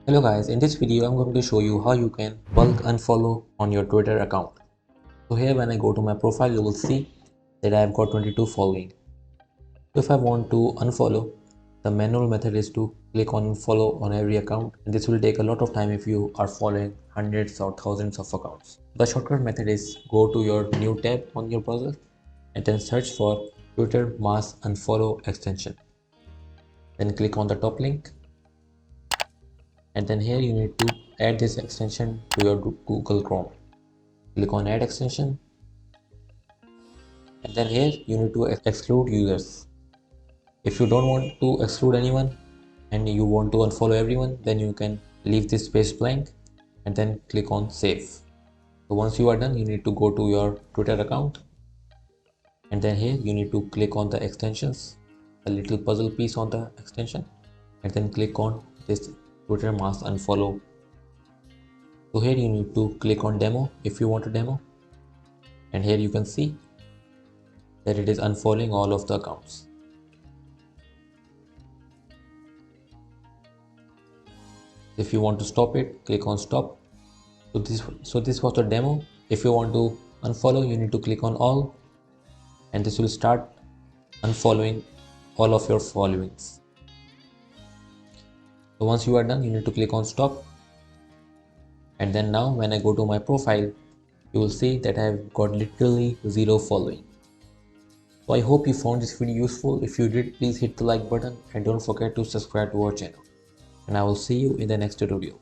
Hello guys, in this video I'm going to show you how you can bulk unfollow on your Twitter account. So here when I go to my profile you will see that I have got 22 following. So if I want to unfollow, the manual method is to click on follow on every account, and this will take a lot of time if you are following hundreds or thousands of accounts. The shortcut method is go to your new tab on your browser and then search for Twitter mass unfollow extension. Then click on the top link, and then here you need to add this extension to your Google Chrome. Click on add extension, and then here you need to exclude users. If you don't want to exclude anyone and you want to unfollow everyone, then you can leave this space blank and then click on save. So once you are done, you need to go to your Twitter account, and then here you need to click on the extensions, the little puzzle piece on the extension, and then click on this Twitter mass unfollow. So here you need to click on demo if you want a demo, and here you can see that it is unfollowing all of the accounts. If you want to stop it, click on stop. So this was the demo. If you want to unfollow, you need to click on all, and this will start unfollowing all of your followings. So once you are done, you need to click on stop, and then now when I go to my profile, you will see that I have got literally 0 following. So I hope you found this video useful. If you did, please hit the like button and don't forget to subscribe to our channel. And I will see you in the next tutorial.